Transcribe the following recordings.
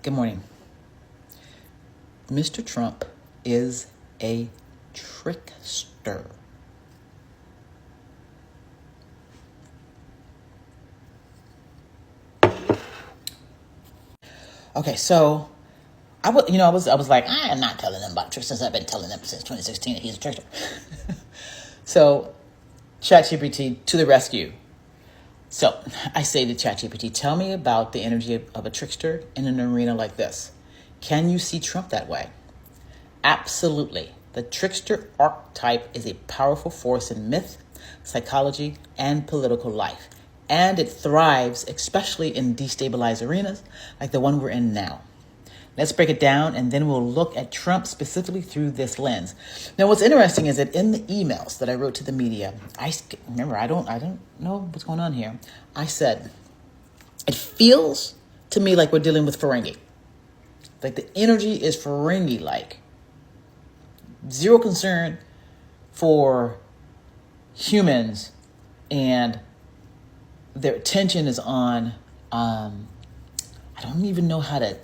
Good morning. Mr. Trump is a trickster. Okay, so I was like, I am not telling them about tricksters. I've been telling them since 2016 that he's a trickster. So, ChatGPT to the rescue. So I say to ChatGPT, tell me about the energy of a trickster in an arena like this. Can you see Trump that way? Absolutely. The trickster archetype is a powerful force in myth, psychology, and political life. And it thrives, especially in destabilized arenas like the one we're in now. Let's break it down, and then we'll look at Trump specifically through this lens. Now, what's interesting is that in the emails that I wrote to the media, I don't know what's going on here. I said, it feels to me like we're dealing with Ferengi. Like the energy is Ferengi-like. Zero concern for humans, and their attention is on, I don't even know how to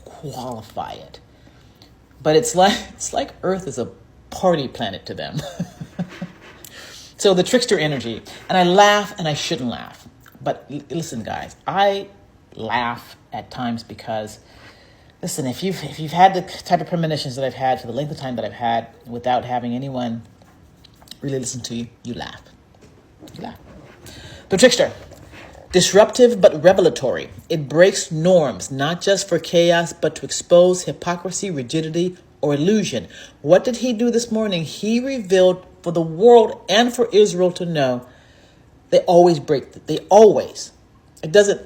qualify it, but it's like Earth is a party planet to them. So the trickster energy, and I laugh, and I shouldn't laugh, but listen, guys, I laugh at times because, listen, if you've had the type of premonitions that I've had for the length of time that I've had without having anyone really listen to you, you laugh. You laugh. The trickster. Disruptive but revelatory. It breaks norms, not just for chaos, but to expose hypocrisy, rigidity, or illusion. What did he do this morning? He revealed for the world and for Israel to know they always break. They always. It doesn't.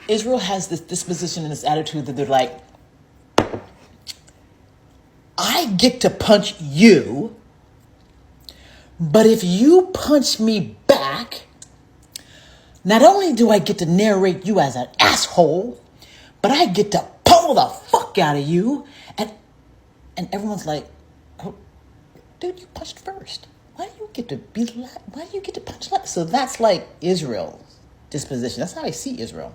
Israel has this disposition and this attitude that they're like, I get to punch you, but if you punch me back, not only do I get to narrate you as an asshole, but I get to pummel the fuck out of you. And everyone's like, oh, dude, you punched first. Why do you get to punch last? So that's like Israel's disposition. That's how I see Israel.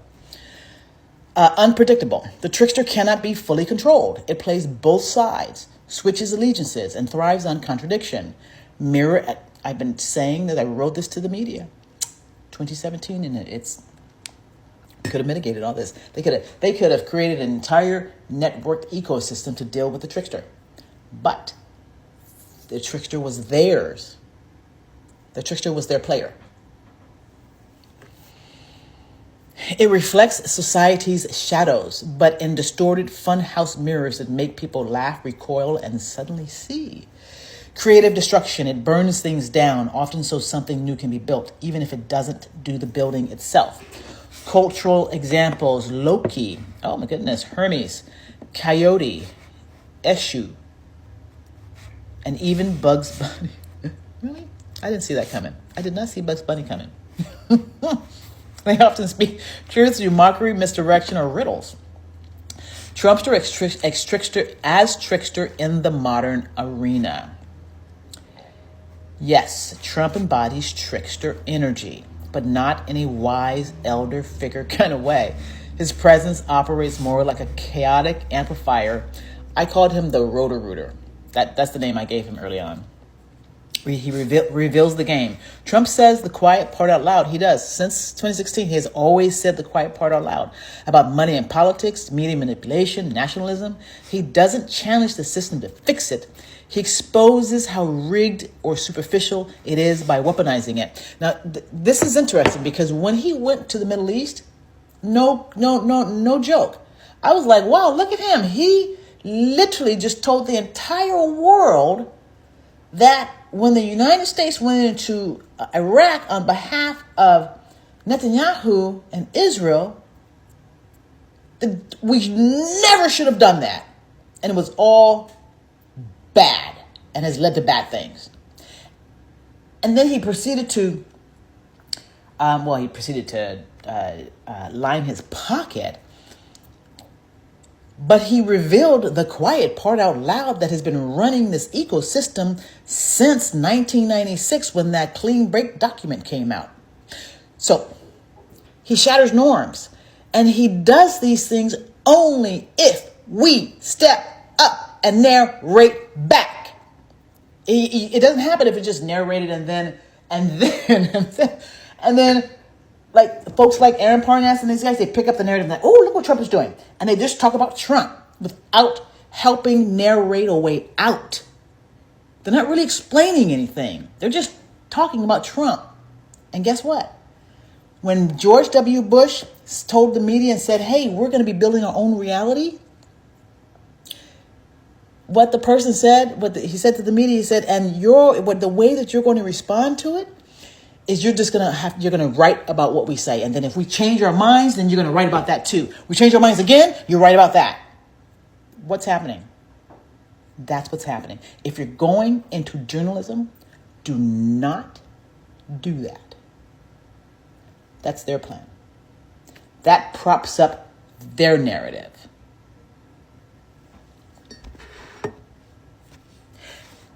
Unpredictable. The trickster cannot be fully controlled. It plays both sides, switches allegiances, and thrives on contradiction. I've been saying that I wrote this to the media. 2017, and it's could have mitigated all this. They could have created an entire networked ecosystem to deal with the trickster, but the trickster was theirs. The trickster was their player. It reflects society's shadows, but in distorted funhouse mirrors that make people laugh, recoil, and suddenly see. Creative destruction. It burns things down, often so something new can be built, even if it doesn't do the building itself. Cultural examples: Loki, oh my goodness, Hermes, Coyote, Eshu, and even Bugs Bunny. Really? I didn't see that coming. I did not see Bugs Bunny coming. They often speak truth through mockery, misdirection, or riddles. Trumpster as trickster in the modern arena. Yes, Trump embodies trickster energy, but not in a wise elder figure kind of way. His presence operates more like a chaotic amplifier. I called him the Roto-Rooter. That's the name I gave him early on. He reveals the game. Trump says the quiet part out loud. He does. Since 2016, he has always said the quiet part out loud about money and politics, media manipulation, nationalism. He doesn't challenge the system to fix it. He exposes how rigged or superficial it is by weaponizing it. Now, this is interesting because when he went to the Middle East, no joke. I was like, wow, look at him. He literally just told the entire world that when the United States went into Iraq on behalf of Netanyahu and Israel, we never should have done that. And it was all bad and has led to bad things. And then he proceeded to, line his pocket. But he revealed the quiet part out loud that has been running this ecosystem since 1996 when that clean break document came out. So he shatters norms, and he does these things only if we step up and narrate back. It doesn't happen if it's just narrated and then, like folks like Aaron Parnas and these guys, they pick up the narrative and like, oh, look what Trump is doing. And they just talk about Trump without helping narrate a way out. They're not really explaining anything. They're just talking about Trump. And guess what? When George W. Bush told the media and said, hey, we're going to be building our own reality, what the person said, he said to the media, he said, and the way that you're going to respond to it is you're going to write about what we say. And then if we change our minds, then you're going to write about that too. We change our minds again, you're right about that. What's happening? That's what's happening. If you're going into journalism, do not do that. That's their plan. That props up their narrative.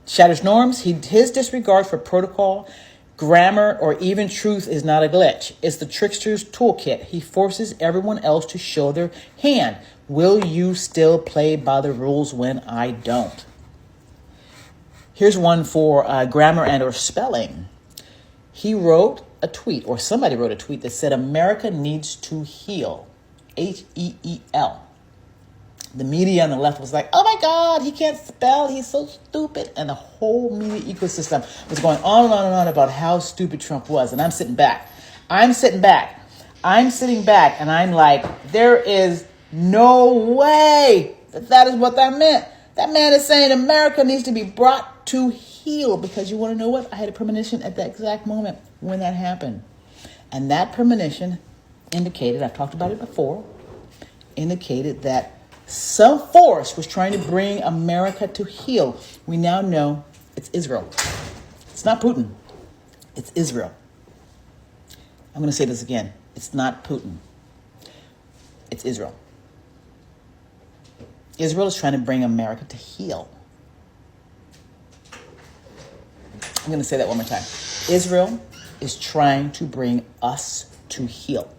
Shatters norms. His disregard for protocol, grammar, or even truth is not a glitch. It's the trickster's toolkit. He forces everyone else to show their hand. Will you still play by the rules when I don't? Here's one for grammar and or spelling. He wrote a tweet, or somebody wrote a tweet that said, America needs to heal. H-E-E-L. The media on the left was like, oh my God, he can't spell. He's so stupid. And the whole media ecosystem was going on and on and on about how stupid Trump was. And I'm sitting back. And I'm like, there is no way that is what that meant. That man is saying America needs to be brought to heel, because you want to know what? I had a premonition at that exact moment when that happened. And that premonition indicated, I've talked about it before, indicated that some force was trying to bring America to heel. We now know it's Israel. It's not Putin. It's Israel. I'm going to say this again. It's not Putin. It's Israel. Israel is trying to bring America to heel. I'm going to say that one more time. Israel is trying to bring us to heel.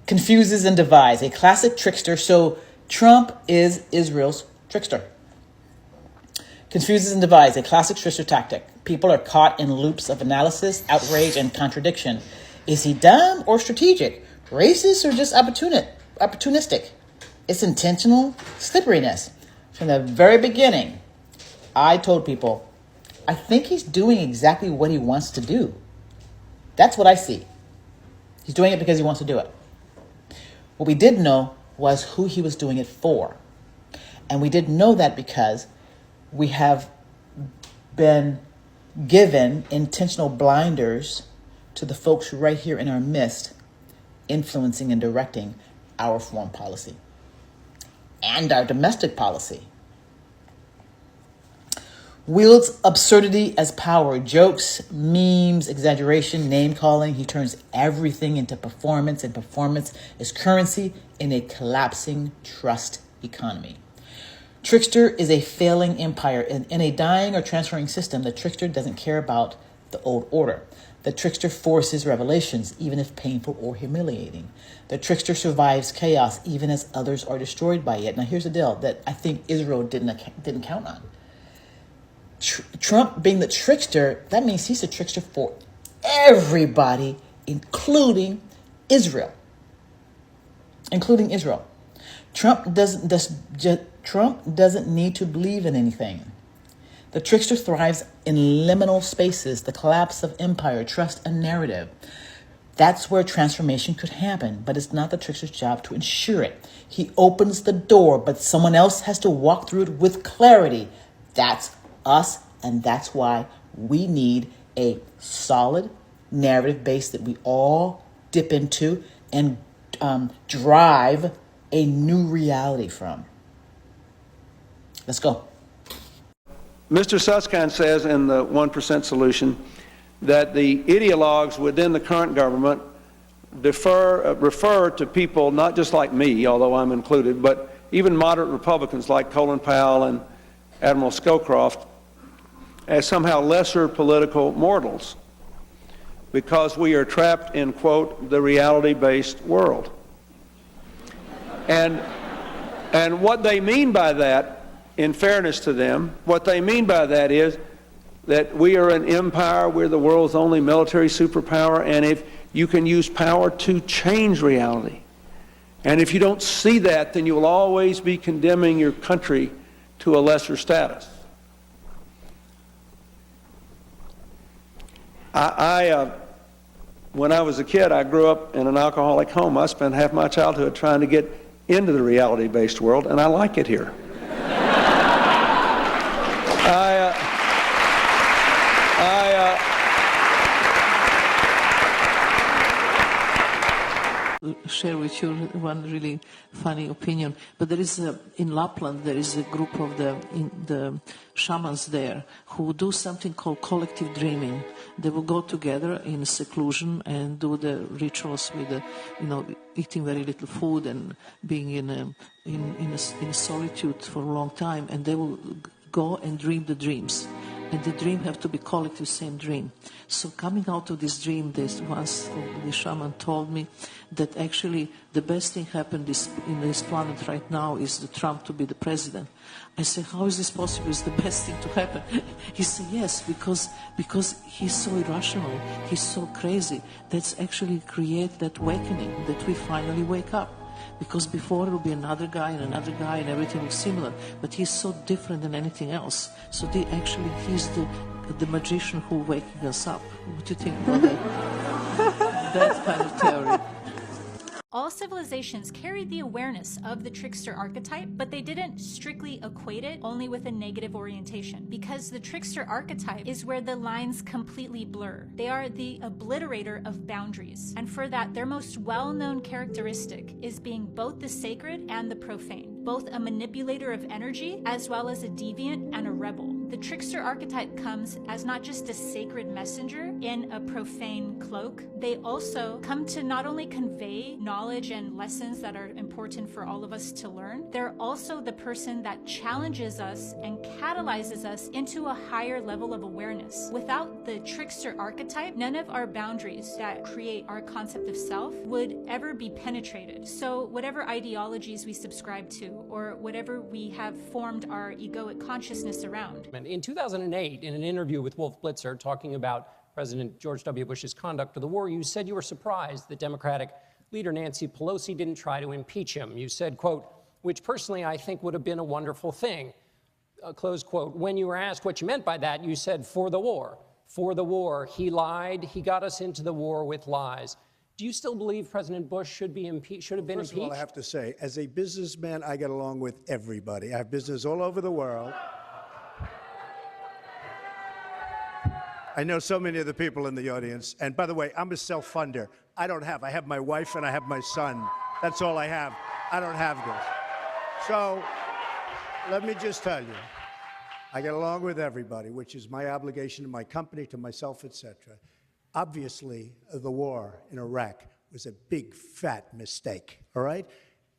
Confuses and divides. A classic trickster. So Trump is Israel's trickster. Confuses and divides. A classic trickster tactic. People are caught in loops of analysis, outrage, and contradiction. Is he dumb or strategic? Racist or just opportunistic? It's intentional slipperiness. From the very beginning, I told people, I think he's doing exactly what he wants to do. That's what I see. He's doing it because he wants to do it. What we did know was who he was doing it for. And we didn't know that because we have been given intentional blinders to the folks right here in our midst, influencing and directing our foreign policy and our domestic policy. Wields absurdity as power. Jokes, memes, exaggeration, name-calling. He turns everything into performance, and performance is currency in a collapsing trust economy. Trickster is a failing empire. In a dying or transferring system, the trickster doesn't care about the old order. The trickster forces revelations, even if painful or humiliating. The trickster survives chaos, even as others are destroyed by it. Now, here's the deal that I think Israel didn't count on. Trump being the trickster, that means he's a trickster for everybody, including Israel. Trump doesn't need to believe in anything. The trickster thrives in liminal spaces, the collapse of empire, trust, and narrative. That's where transformation could happen, but it's not the trickster's job to ensure it. He opens the door, but someone else has to walk through it with clarity. That's us, and that's why we need a solid narrative base that we all dip into and drive a new reality from. Let's go. Mr. Susskind says in the 1% solution that the ideologues within the current government refer to people not just like me, although I'm included, but even moderate Republicans like Colin Powell and Admiral Scowcroft as somehow lesser political mortals. because we are trapped in, quote, the reality-based world. And what they mean by that, in fairness to them, what they mean by that is that we are an empire, we're the world's only military superpower, and if you can use power to change reality. And if you don't see that, then you will always be condemning your country to a lesser status. When I was a kid, I grew up in an alcoholic home. I spent half my childhood trying to get into the reality-based world, and I like it here. Share with you one really funny opinion, but there is in Lapland there is a group of the shamans there who do something called collective dreaming. They will go together in seclusion and do the rituals with eating very little food and being in solitude for a long time, and they will go and dream the dreams. And the dream have to be collective, same dream. So coming out of this dream, once the shaman told me that actually the best thing happened in this planet right now is the Trump to be the president. I said, how is this possible? It's the best thing to happen. He said, yes, because he's so irrational, he's so crazy. That's actually create that awakening, that we finally wake up. Because before it will be another guy and everything was similar. But he's so different than anything else. So he's the magician who waking us up. What do you think about that? That kind of theory. All civilizations carried the awareness of the trickster archetype, but they didn't strictly equate it only with a negative orientation, because the trickster archetype is where the lines completely blur. They are the obliterator of boundaries, and for that, their most well-known characteristic is being both the sacred and the profane, both a manipulator of energy as well as a deviant and a rebel. The trickster archetype comes as not just a sacred messenger in a profane cloak, they also come to not only convey knowledge and lessons that are important for all of us to learn, they're also the person that challenges us and catalyzes us into a higher level of awareness. Without the trickster archetype, none of our boundaries that create our concept of self would ever be penetrated. So whatever ideologies we subscribe to, or whatever we have formed our egoic consciousness around. In 2008, in an interview with Wolf Blitzer talking about President George W. Bush's conduct of the war, you said you were surprised that Democratic leader Nancy Pelosi didn't try to impeach him. You said, quote, which personally I think would have been a wonderful thing, close quote. When you were asked what you meant by that, you said, for the war. For the war. He lied. He got us into the war with lies. Do you still believe President Bush should have been impeached? First of all, I have to say, as a businessman, I get along with everybody. I have business all over the world. I know so many of the people in the audience. And by the way, I'm a self-funder. I have my wife and I have my son. That's all I have. I don't have this. So let me just tell you, I get along with everybody, which is my obligation to my company, to myself, etc. Obviously, the war in Iraq was a big, fat mistake, all right?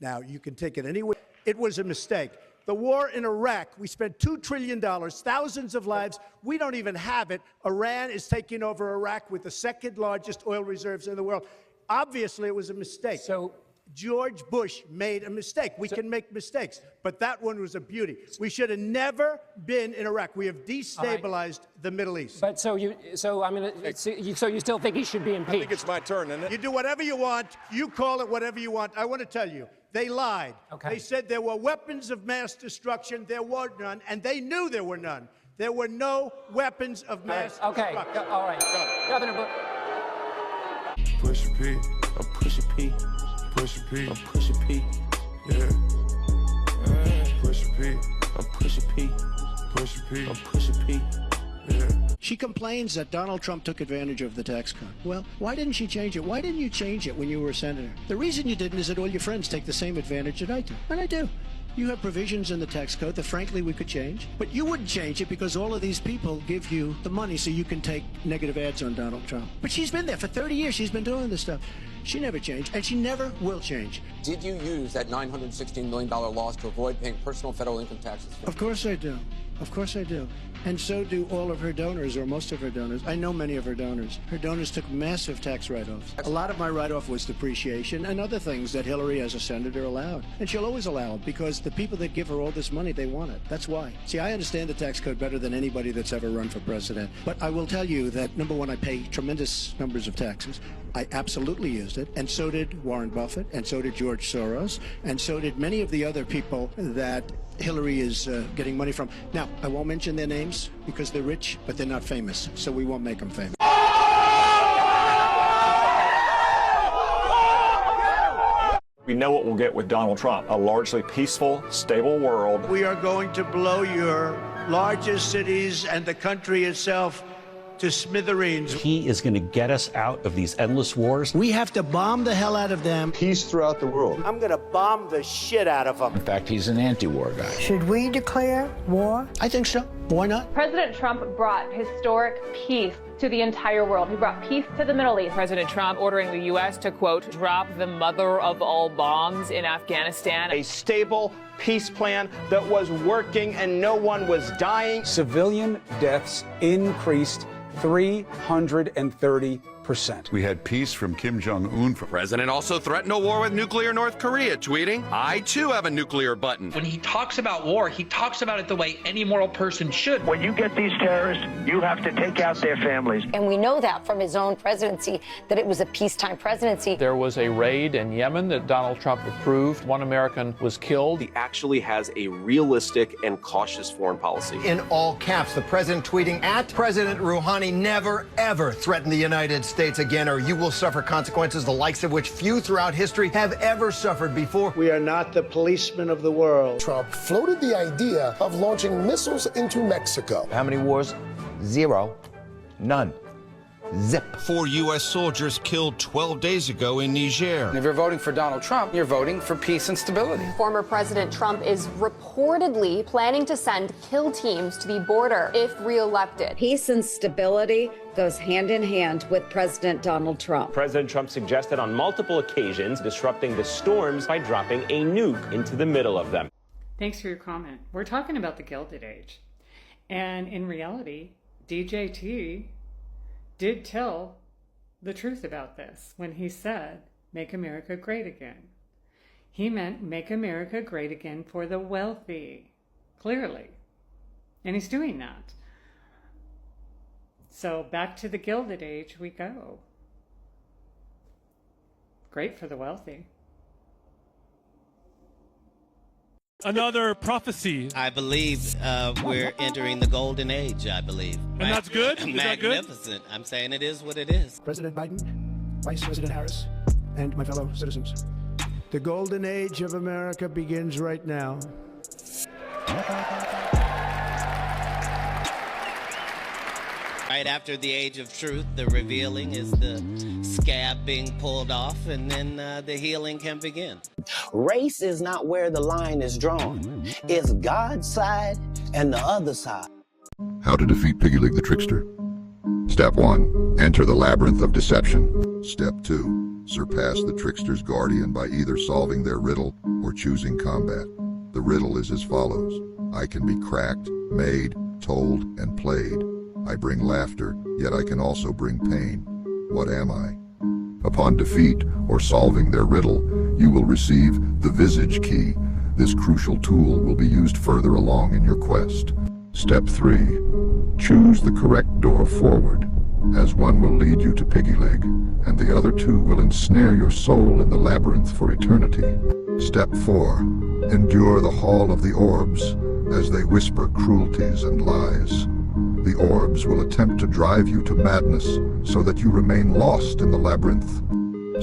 Now, you can take it any way. It was a mistake. The war in Iraq, we spent $2 trillion, thousands of lives. We don't even have it. Iran is taking over Iraq with the second largest oil reserves in the world. Obviously, it was a mistake. So George Bush made a mistake. We can make mistakes, but that one was a beauty. We should have never been in Iraq. We have destabilized the Middle East. But so you still think he should be impeached? I think it's my turn, isn't it? You do whatever you want. You call it whatever you want. I want to tell you, they lied. Okay. They said there were weapons of mass destruction. There were none, and they knew there were none. There were no weapons of mass destruction. Okay, all right. Governor Bush. Push a P, I'm push a P, push a P, I'm push a P, yeah. Push a P, I'm push a P, push a P, I'm push a P, yeah. She complains that Donald Trump took advantage of the tax cut. Well, why didn't she change it? Why didn't you change it when you were a senator? The reason you didn't is that all your friends take the same advantage that I do. And I do. You have provisions in the tax code that, frankly, we could change. But you wouldn't change it because all of these people give you the money so you can take negative ads on Donald Trump. But she's been there for 30 years. She's been doing this stuff. She never changed, and she never will change. Did you use that $916 million loss to avoid paying personal federal income taxes? Of course I do. Of course I do. And so do all of her donors, or most of her donors. I know many of her donors. Her donors took massive tax write-offs. A lot of my write-off was depreciation and other things that Hillary, as a senator, allowed. And she'll always allow it, because the people that give her all this money, they want it. That's why. See, I understand the tax code better than anybody that's ever run for president. But I will tell you that, number one, I pay tremendous numbers of taxes. I absolutely used it, and so did Warren Buffett, and so did George Soros, and so did many of the other people that Hillary is getting money from. Now, I won't mention their names because they're rich, but they're not famous, so we won't make them famous. We know what we'll get with Donald Trump, a largely peaceful, stable world. We are going to blow your largest cities and the country itself to smithereens. He is going to get us out of these endless wars. We have to bomb the hell out of them. Peace throughout the world. I'm going to bomb the shit out of them. In fact, he's an anti-war guy. Should we declare war? I think so. Why not? President Trump brought historic peace to the entire world. He brought peace to the Middle East. President Trump ordering the U.S. to, quote, drop the mother of all bombs in Afghanistan. A stable peace plan that was working and no one was dying. Civilian deaths increased 330%. We had peace from Kim Jong-un. The president also threatened a war with nuclear North Korea, tweeting, I too have a nuclear button. When he talks about war, he talks about it the way any moral person should. When you get these terrorists, you have to take out their families. And we know that from his own presidency, that it was a peacetime presidency. There was a raid in Yemen that Donald Trump approved. One American was killed. He actually has a realistic and cautious foreign policy. In all caps, the president tweeting at President Rouhani, never, ever threaten the United States again, or you will suffer consequences the likes of which few throughout history have ever suffered before. We are not the policemen of the world. Trump floated the idea of launching missiles into Mexico. How many wars? 0. None. Zip. 4 U.S. soldiers killed 12 days ago in Niger. And if you're voting for Donald Trump, you're voting for peace and stability. Former President Trump is reportedly planning to send kill teams to the border if reelected. Peace and stability goes hand in hand with President Donald Trump. President Trump suggested on multiple occasions disrupting the storms by dropping a nuke into the middle of them. Thanks for your comment. We're talking about the Gilded Age. And in reality, DJT did tell the truth about this when he said, make America great again. He meant make America great again for the wealthy, clearly. And he's doing that. So back to the Gilded Age we go. Great for the wealthy. Another prophecy. I believe we're entering the golden age, I believe. And that's good? Is that good? Magnificent. I'm saying it is what it is. President Biden, Vice President Harris, and my fellow citizens. The golden age of America begins right now. Right after the age of truth, the revealing is the scab being pulled off, and then the healing can begin. Race is not where the line is drawn. It's God's side and the other side. How to defeat Piggy Leg the Trickster. Step 1. Enter the labyrinth of deception. Step 2. Surpass the trickster's guardian by either solving their riddle or choosing combat. The riddle is as follows. I can be cracked, made, told, and played. I bring laughter, yet I can also bring pain. What am I? Upon defeat or solving their riddle, you will receive the Visage Key. This crucial tool will be used further along in your quest. Step 3. Choose the correct door forward, as one will lead you to Piggy Leg, and the other 2 will ensnare your soul in the labyrinth for eternity. Step 4. Endure the Hall of the Orbs, as they whisper cruelties and lies. The orbs will attempt to drive you to madness so that you remain lost in the labyrinth.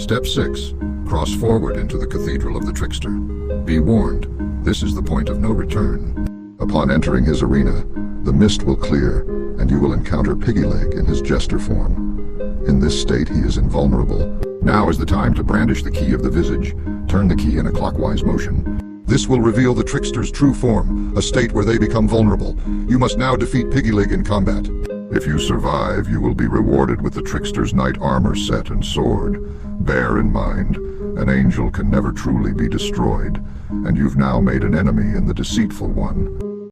Step 6. Cross forward into the Cathedral of the Trickster. Be warned, this is the point of no return. Upon entering his arena, the mist will clear, and you will encounter Piggy Leg in his jester form. In this state, he is invulnerable. Now is the time to brandish the key of the visage. Turn the key in a clockwise motion. This will reveal the trickster's true form, a state where they become vulnerable. You must now defeat Piggy Leg in combat. If you survive, you will be rewarded with the trickster's knight armor set and sword. Bear in mind, an angel can never truly be destroyed, and you've now made an enemy in the deceitful one.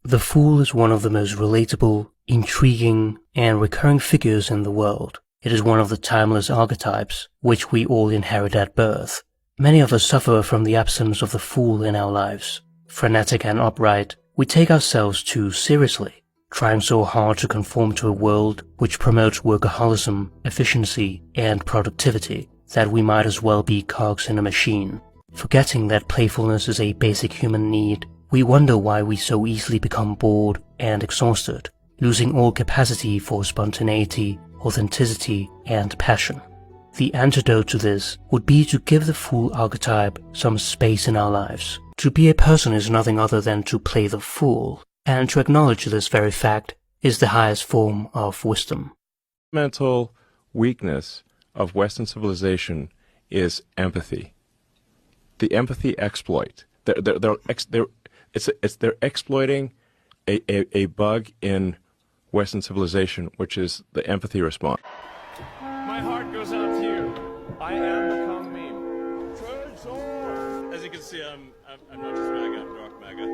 The Fool is one of the most relatable, intriguing, and recurring figures in the world. It is one of the timeless archetypes which we all inherit at birth. Many of us suffer from the absence of the fool in our lives. Frenetic and upright, we take ourselves too seriously, trying so hard to conform to a world which promotes workaholism, efficiency, and productivity that we might as well be cogs in a machine. Forgetting that playfulness is a basic human need, we wonder why we so easily become bored and exhausted, losing all capacity for spontaneity, authenticity, and passion. The antidote to this would be to give the fool archetype some space in our lives. To be a person is nothing other than to play the fool, and to acknowledge this very fact is the highest form of wisdom. Mental weakness of Western civilization is empathy. The empathy exploit. They're exploiting a bug in Western civilization, which is the empathy response. My heart goes out to you. I am the calm meme. As you can see, I'm not just MAGA, I'm rock MAGA.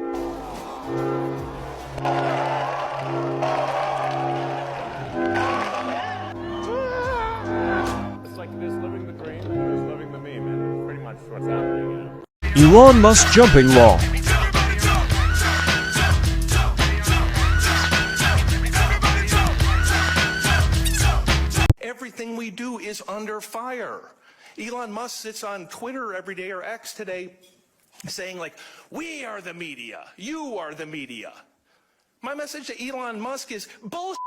It's like there's living the dream and there's living the meme, and it's pretty much what's happening, you know. Elon Musk jumping law. Everything we do is under fire. Elon Musk sits on Twitter every day, or X today, saying like, we are the media, you are the media. My message to Elon Musk is, bullshit.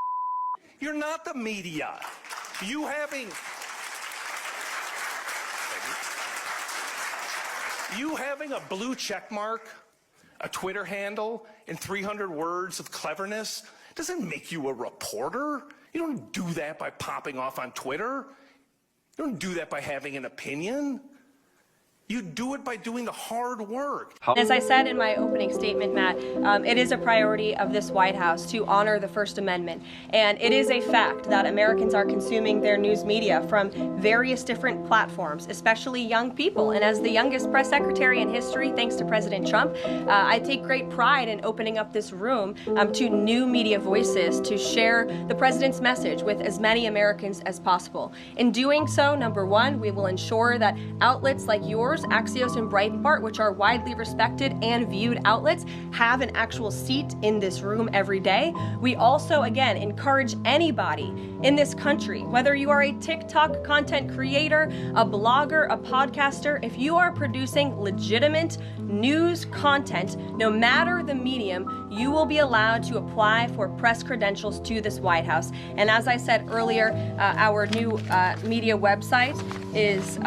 You're not the media. You having a blue check mark, a Twitter handle, and 300 words of cleverness doesn't make you a reporter. You don't do that by popping off on Twitter. You don't do that by having an opinion. You do it by doing the hard work. As I said in my opening statement, Matt, it is a priority of this White House to honor the First Amendment. And it is a fact that Americans are consuming their news media from various different platforms, especially young people. And as the youngest press secretary in history, thanks to President Trump, I take great pride in opening up this room to new media voices to share the president's message with as many Americans as possible. In doing so, number one, we will ensure that outlets like yours, Axios and Breitbart, which are widely respected and viewed outlets, have an actual seat in this room every day. We also, again, encourage anybody in this country, whether you are a TikTok content creator, a blogger, a podcaster, if you are producing legitimate news content, no matter the medium, you will be allowed to apply for press credentials to this White House. And as I said earlier, our new media website is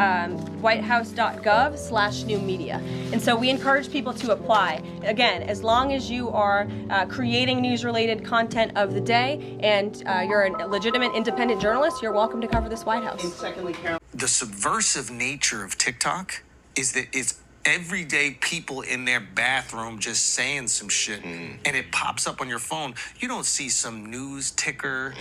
whitehouse.gov/new media. And so we encourage people to apply. Again, as long as you are creating news-related content of the day and you're a legitimate independent journalist, you're welcome to cover this White House. And secondly, the subversive nature of TikTok is that it's everyday people in their bathroom just saying some shit and it pops up on your phone. You don't see some news ticker.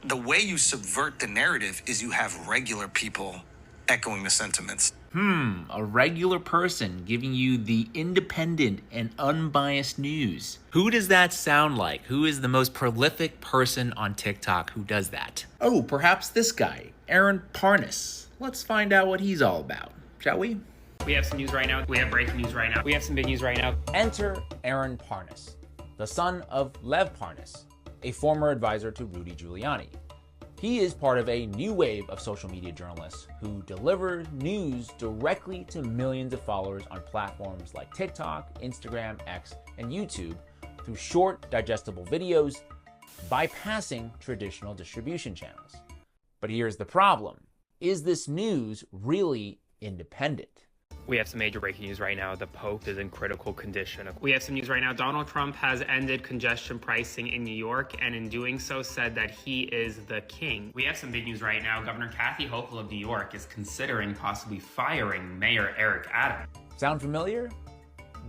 The way you subvert the narrative is you have regular people echoing the sentiments. A regular person giving you the independent and unbiased news. Who does that sound like? Who is the most prolific person on TikTok who does that? Oh, perhaps this guy, Aaron Parnas. Let's find out what he's all about, shall we? We have some news right now. We have breaking news right now. We have some big news right now. Enter Aaron Parnas, the son of Lev Parnas, a former advisor to Rudy Giuliani. He is part of a new wave of social media journalists who deliver news directly to millions of followers on platforms like TikTok, Instagram, X, and YouTube through short, digestible videos, bypassing traditional distribution channels. But here's the problem. Is this news really independent? We have some major breaking news right now. The Pope is in critical condition. We have some news right now. Donald Trump has ended congestion pricing in New York, and in doing so said that he is the king. We have some big news right now. Governor Kathy Hochul of New York is considering possibly firing Mayor Eric Adams. Sound familiar?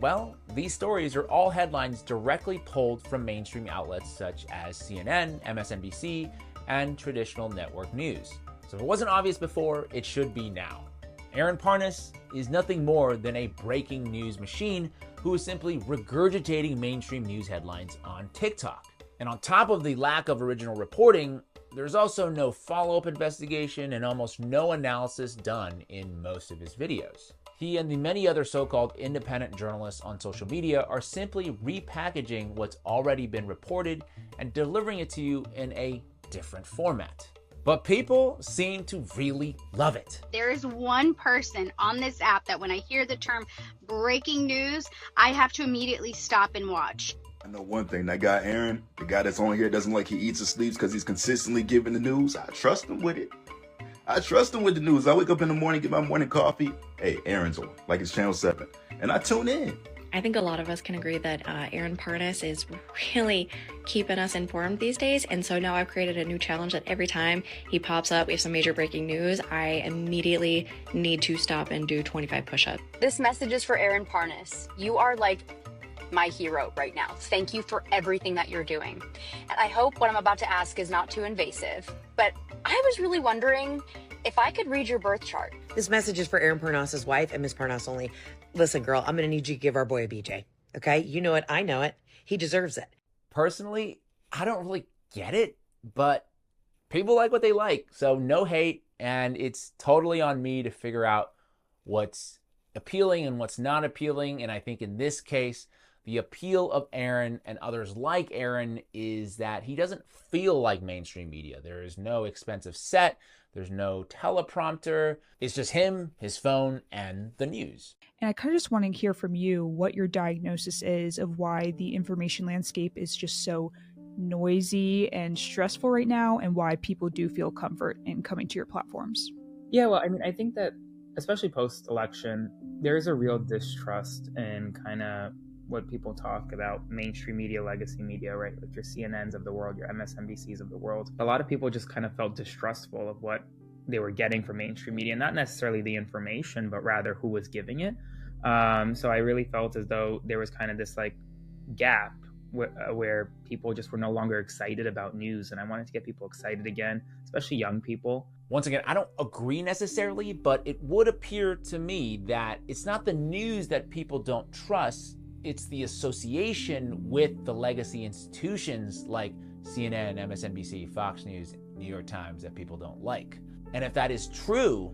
Well, these stories are all headlines directly pulled from mainstream outlets such as CNN, MSNBC, and traditional network news. So if it wasn't obvious before, it should be now. Aaron Parnas is nothing more than a breaking news machine who is simply regurgitating mainstream news headlines on TikTok. And on top of the lack of original reporting, there's also no follow-up investigation and almost no analysis done in most of his videos. He and the many other so-called independent journalists on social media are simply repackaging what's already been reported and delivering it to you in a different format. But people seem to really love it. There is one person on this app that when I hear the term breaking news, I have to immediately stop and watch. I know one thing, that guy Aaron, the guy that's on here doesn't like he eats or sleeps because he's consistently giving the news. I trust him with it. I trust him with the news. I wake up in the morning, get my morning coffee. Hey, Aaron's on, like it's Channel 7. And I tune in. I think a lot of us can agree that Aaron Parnas is really keeping us informed these days. And so now I've created a new challenge that every time he pops up, we have some major breaking news, I immediately need to stop and do 25 push-ups. This message is for Aaron Parnas. You are like my hero right now. Thank you for everything that you're doing. And I hope what I'm about to ask is not too invasive, but I was really wondering if I could read your birth chart. This message is for Aaron Parnas' wife and Ms. Parnas only. Listen, girl, I'm going to need you to give our boy a BJ. Okay? You know it. I know it. He deserves it. Personally, I don't really get it, but people like what they like. So no hate, and it's totally on me to figure out what's appealing and what's not appealing. And I think in this case, the appeal of Aaron and others like Aaron is that he doesn't feel like mainstream media. There is no expensive set. There's no teleprompter. It's just him, his phone, and the news. And I kind of just want to hear from you what your diagnosis is of why the information landscape is just so noisy and stressful right now, and why people do feel comfort in coming to your platforms. Yeah, well, I mean, I think that especially post-election, there is a real distrust in kind of what people talk about mainstream media, legacy media, right? Like your CNNs of the world, your MSNBCs of the world. A lot of people just kind of felt distrustful of what they were getting from mainstream media, not necessarily the information, but rather who was giving it. So I really felt as though there was kind of this like gap where people just were no longer excited about news. And I wanted to get people excited again, especially young people. Once again, I don't agree necessarily, but it would appear to me that it's not the news that people don't trust. It's the association with the legacy institutions like CNN, MSNBC, Fox News, New York Times that people don't like. And if that is true,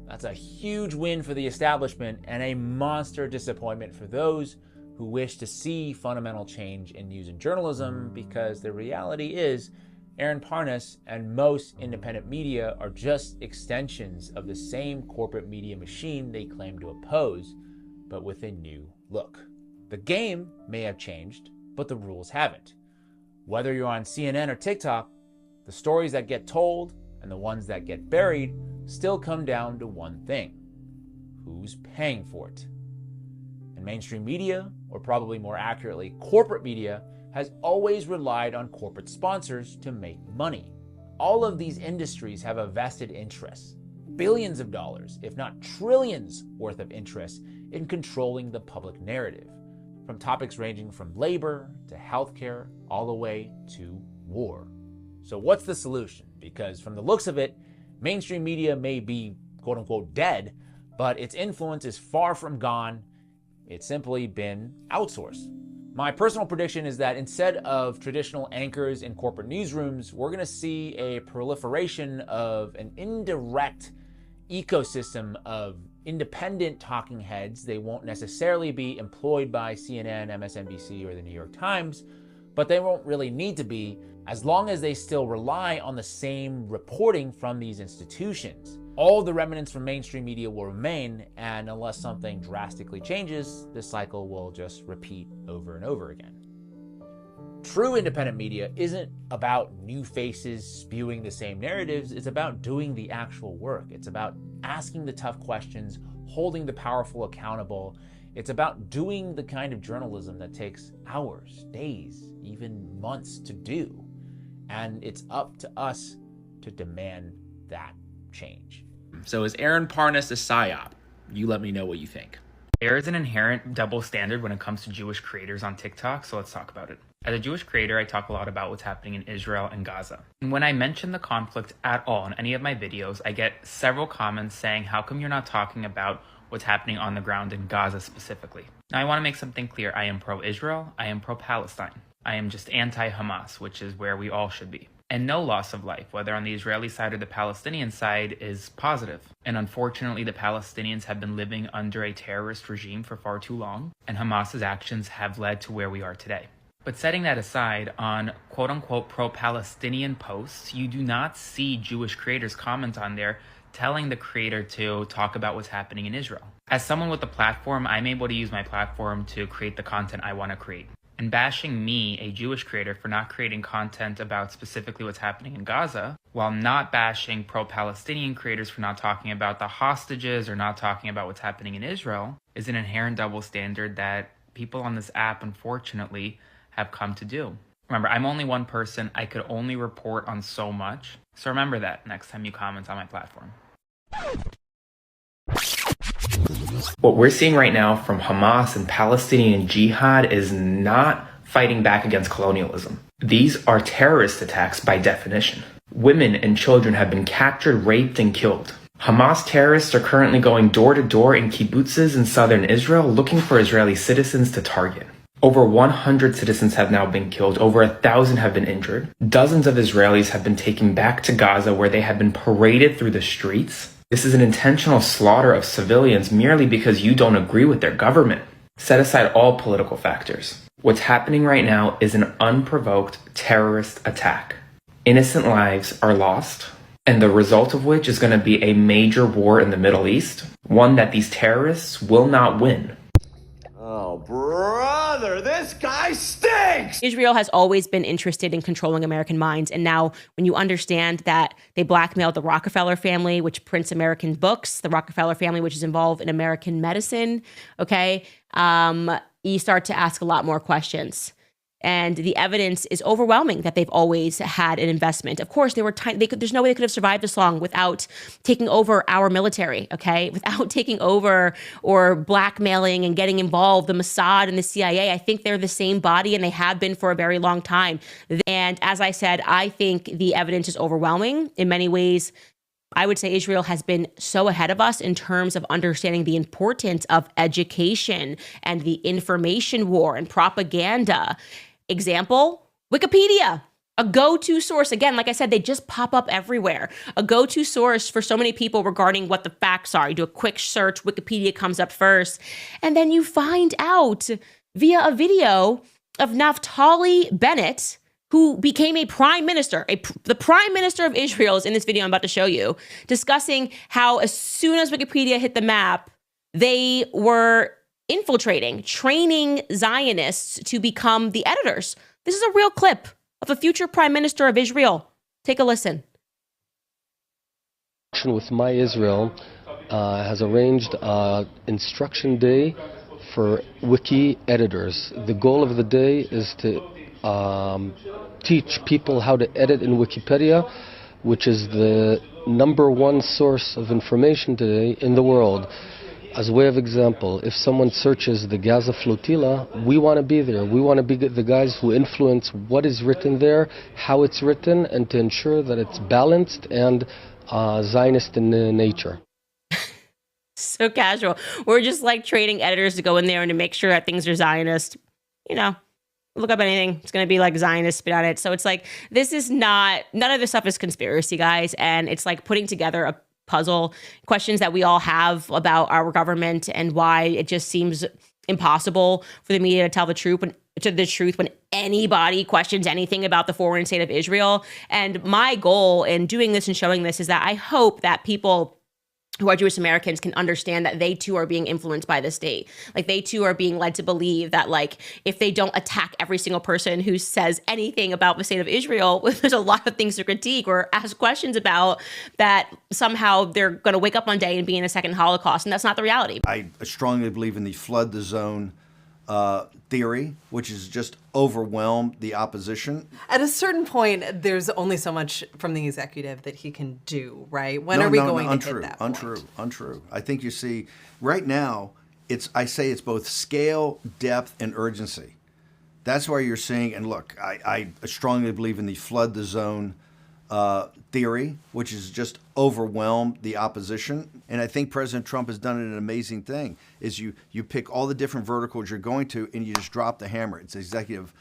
that's a huge win for the establishment and a monster disappointment for those who wish to see fundamental change in news and journalism, because the reality is Aaron Parnas and most independent media are just extensions of the same corporate media machine they claim to oppose, but with a new look. The game may have changed, but the rules haven't. Whether you're on CNN or TikTok, the stories that get told and the ones that get buried still come down to one thing: who's paying for it? And mainstream media, or probably more accurately, corporate media, has always relied on corporate sponsors to make money. All of these industries have a vested interest, billions of dollars, if not trillions worth of interest in controlling the public narrative, from topics ranging from labor to healthcare, all the way to war. So what's the solution? Because from the looks of it, mainstream media may be quote unquote dead, but its influence is far from gone. It's simply been outsourced. My personal prediction is that instead of traditional anchors in corporate newsrooms, we're going to see a proliferation of an indirect ecosystem of independent talking heads. They won't necessarily be employed by CNN, MSNBC, or the New York Times, but they won't really need to be, as long as they still rely on the same reporting from these institutions. All the remnants from mainstream media will remain, and unless something drastically changes, this cycle will just repeat over and over again. True independent media isn't about new faces spewing the same narratives. It's about doing the actual work. It's about asking the tough questions, holding the powerful accountable. It's about doing the kind of journalism that takes hours, days, even months to do. And it's up to us to demand that change. So is Aaron Parnas a psyop? You let me know what you think. There is an inherent double standard when it comes to Jewish creators on TikTok, so let's talk about it. As a Jewish creator, I talk a lot about what's happening in Israel and Gaza. And when I mention the conflict at all in any of my videos, I get several comments saying, how come you're not talking about what's happening on the ground in Gaza specifically? Now, I want to make something clear. I am pro-Israel. I am pro-Palestine. I am just anti-Hamas, which is where we all should be. And no loss of life, whether on the Israeli side or the Palestinian side, is positive. And unfortunately, the Palestinians have been living under a terrorist regime for far too long, and Hamas's actions have led to where we are today. But setting that aside, on quote-unquote pro-Palestinian posts, you do not see Jewish creators comment on there telling the creator to talk about what's happening in Israel. As someone with a platform, I'm able to use my platform to create the content I want to create. And bashing me, a Jewish creator, for not creating content about specifically what's happening in Gaza, while not bashing pro-Palestinian creators for not talking about the hostages or not talking about what's happening in Israel, is an inherent double standard that people on this app, unfortunately, have come to do. Remember, I'm only one person. I could only report on so much. So remember that next time you comment on my platform. What we're seeing right now from Hamas and Palestinian Jihad is not fighting back against colonialism. These are terrorist attacks by definition. Women and children have been captured, raped, and killed. Hamas terrorists are currently going door to door in kibbutzes in southern Israel looking for Israeli citizens to target. Over 100 citizens have now been killed. Over 1,000 have been injured. Dozens of Israelis have been taken back to Gaza where they have been paraded through the streets. This is an intentional slaughter of civilians merely because you don't agree with their government. Set aside all political factors. What's happening right now is an unprovoked terrorist attack. Innocent lives are lost, and the result of which is going to be a major war in the Middle East, one that these terrorists will not win. Oh, brother, this guy stinks! Israel has always been interested in controlling American minds. And now when you understand that they blackmailed the Rockefeller family, which prints American books, the Rockefeller family, which is involved in American medicine, okay, you start to ask a lot more questions. And the evidence is overwhelming that they've always had an investment. Of course, there's no way they could have survived this long without taking over our military, okay? Without taking over or blackmailing and getting involved, the Mossad and the CIA. I think they're the same body and they have been for a very long time. And as I said, I think the evidence is overwhelming. In many ways, I would say Israel has been so ahead of us in terms of understanding the importance of education and the information war and propaganda. Example, Wikipedia, a go-to source. Again, like I said, they just pop up everywhere. A go-to source for so many people regarding what the facts are. You do a quick search, Wikipedia comes up first, and then you find out via a video of Naftali Bennett, who became a prime minister. The prime minister of Israel is in this video I'm about to show you, discussing how as soon as Wikipedia hit the map, they were infiltrating, training Zionists to become the editors. This is a real clip of a future prime minister of Israel. Take a listen. With My Israel has arranged instruction day for wiki editors. The goal of the day is to teach people how to edit in Wikipedia, which is the #1 source of information today in the world. As a way of example, if someone searches the Gaza flotilla, we want to be there. We want to be the guys who influence what is written there, how it's written, and to ensure that it's balanced and Zionist in nature. So casual. We're just like trading editors to go in there and to make sure that things are Zionist. You know, look up anything, it's going to be like Zionist spin on it. So it's like, this is not, none of this stuff is conspiracy, guys. And it's like putting together a puzzle, questions that we all have about our government and why it just seems impossible for the media to tell the truth when anybody questions anything about the foreign state of Israel. And my goal in doing this and showing this is that I hope that people who are Jewish Americans can understand that they too are being influenced by the state. Like they too are being led to believe that like if they don't attack every single person who says anything about the state of Israel, there's a lot of things to critique or ask questions about, that somehow they're going to wake up one day and be in a second Holocaust. And that's not the reality. I strongly believe in the flood the zone theory, which has just overwhelmed the opposition. At a certain point, there's only so much from the executive that he can do, right? When are we going to hit that point? Untrue. I think you see, right now, I say it's both scale, depth, and urgency. That's why you're seeing, and look, I strongly believe in the flood the zone theory, which is just overwhelm the opposition. And I think President Trump has done an amazing thing, is you pick all the different verticals you're going to, and you just drop the hammer. It's executive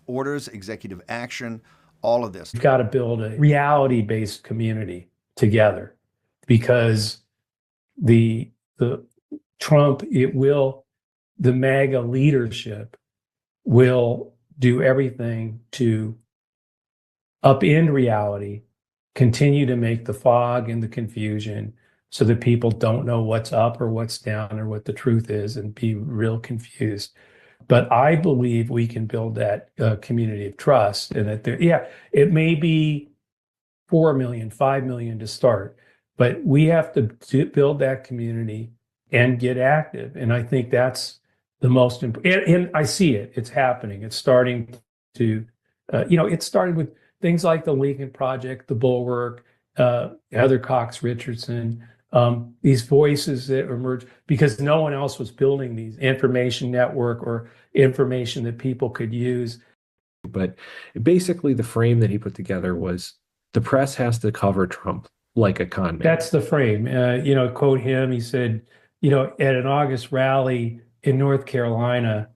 orders, executive action, all of this. We've got to build a reality-based community together, because the Trump, the MAGA leadership will do everything to upend reality, continue to make the fog and the confusion so that people don't know what's up or what's down or what the truth is, and be real confused. But I believe we can build that community of trust, and that it may be 4 million, 5 million to start, but we have to build that community and get active. And I think that's the most important. And I see it. It's happening. It's starting to, it started with things like the Lincoln Project, the Bulwark, Heather Cox Richardson, these voices that emerged because no one else was building these information network or information that people could use. But basically the frame that he put together was the press has to cover Trump like a con man. That's the frame. Quote him, he said, at an August rally in North Carolina,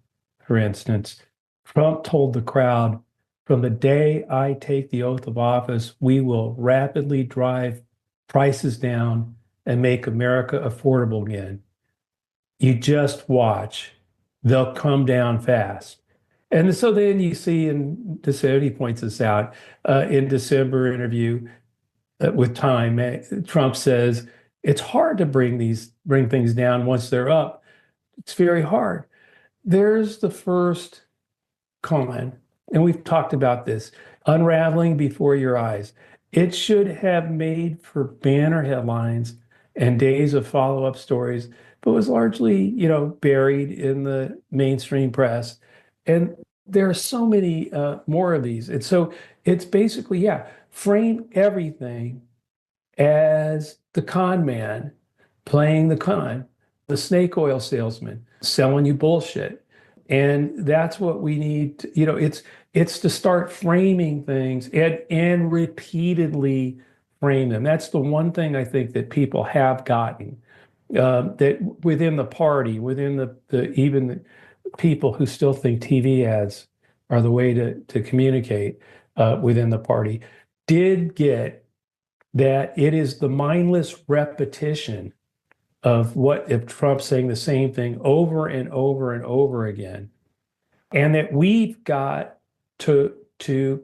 for instance, Trump told the crowd, "From the day I take the oath of office, we will rapidly drive prices down and make America affordable again. You just watch. They'll come down fast." And so then you see in December, he points this out, in December interview with Time, Trump says, it's hard to bring things down once they're up. It's very hard. There's the first con, and we've talked about this, unraveling before your eyes. It should have made for banner headlines and days of follow-up stories, but was largely, buried in the mainstream press. And there are so many more of these. And so it's basically, frame everything as the con man playing the con, the snake oil salesman selling you bullshit. And that's what we need to, it's to start framing things and repeatedly frame them. That's the one thing I think that people have gotten, that within the party, within even the people who still think TV ads are the way to communicate within the party, did get that it is the mindless repetition of what if Trump saying the same thing over and over and over again, and that we've got to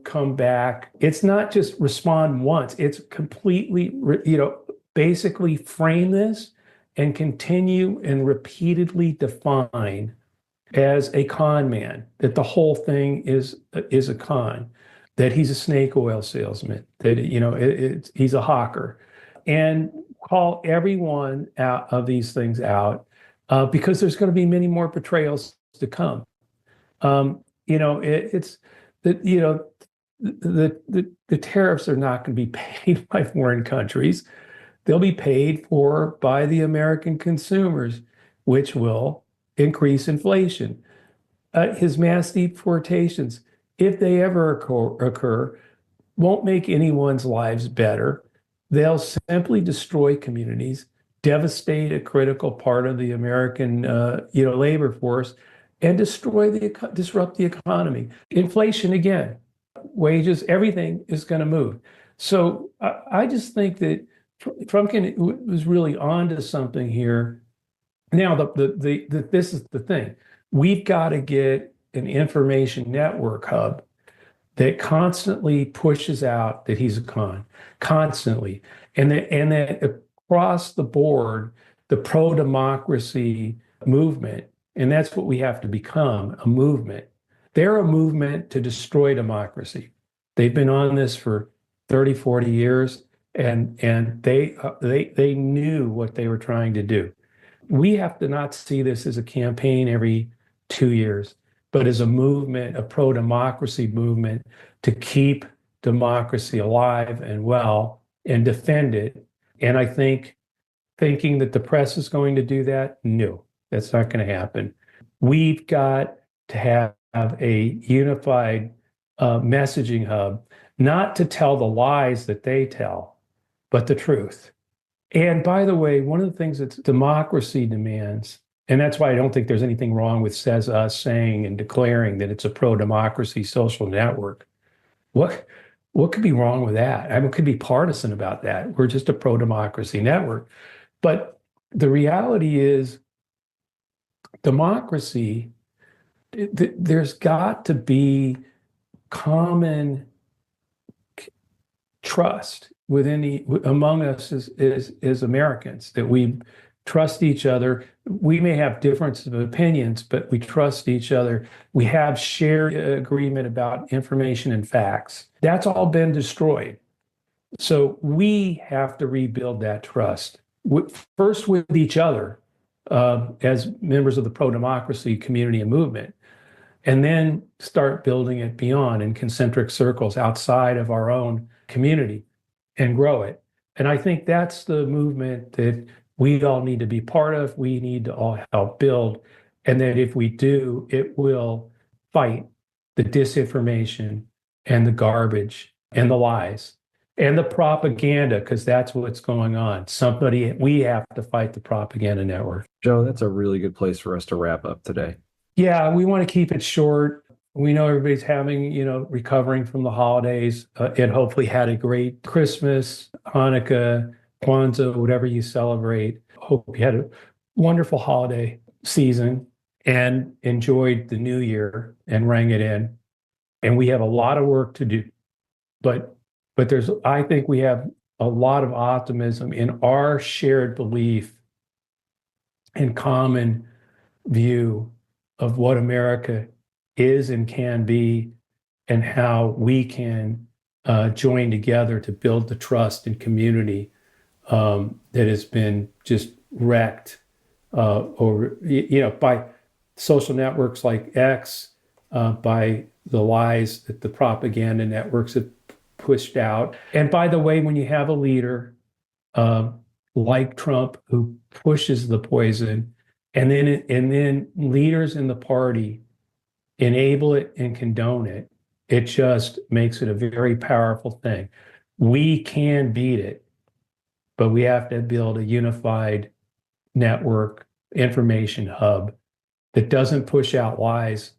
come back. It's not just respond once. It's completely, basically frame this and continue and repeatedly define as a con man, that the whole thing is a con, that he's a snake oil salesman, that he's a hawker, and call every one out of these things out, because there's going to be many more betrayals to come. It's that the tariffs are not going to be paid by foreign countries. They'll be paid for by the American consumers, which will increase inflation. His mass deportations, if they ever occur, won't make anyone's lives better. They'll simply destroy communities, devastate a critical part of the American, labor force, and disrupt the economy. Inflation again, wages, everything is going to move. So I just think that Trump was really onto something here. Now, this is the thing. We've got to get an information network hub that constantly pushes out that he's a con, constantly. And that across the board, the pro-democracy movement, and that's what we have to become, a movement. They're a movement to destroy democracy. They've been on this for 30, 40 years, and they knew what they were trying to do. We have to not see this as a campaign every 2 years, but as a movement, a pro-democracy movement to keep democracy alive and well and defend it. And I think thinking that the press is going to do that, no, that's not going to happen. We've got to have a unified messaging hub, not to tell the lies that they tell, but the truth. And by the way, one of the things that democracy demands, and that's why I don't think there's anything wrong with Says Us saying and declaring that it's a pro-democracy social network. What could be wrong with that? I mean, it could be partisan about that. We're just a pro-democracy network. But the reality is, democracy, there's got to be common trust among us as Americans, that we trust each other. We may have differences of opinions, but we trust each other. We have shared agreement about information and facts. That's all been destroyed. So we have to rebuild that trust, first with each other as members of the pro-democracy community and movement, and then start building it beyond in concentric circles outside of our own community and grow it. And I think that's the movement that we all need to be part of. We need to all help build. And that if we do, it will fight the disinformation and the garbage and the lies and the propaganda, because that's what's going on. We have to fight the propaganda network. Joe, that's a really good place for us to wrap up today. Yeah, we want to keep it short. We know everybody's having, recovering from the holidays and hopefully had a great Christmas, Hanukkah, Kwanzaa, whatever you celebrate. Hope you had a wonderful holiday season and enjoyed the new year and rang it in. And we have a lot of work to do, but I think we have a lot of optimism in our shared belief and common view of what America is and can be, and how we can join together to build the trust and community that has been just wrecked by social networks like X, by the lies that the propaganda networks have pushed out. And by the way, when you have a leader like Trump who pushes the poison, and then leaders in the party enable it and condone it, it just makes it a very powerful thing. We can beat it, but we have to build a unified network information hub that doesn't push out lies,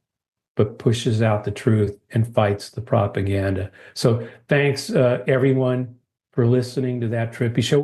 but pushes out the truth and fights the propaganda. So thanks, everyone, for listening to That Trippy Show.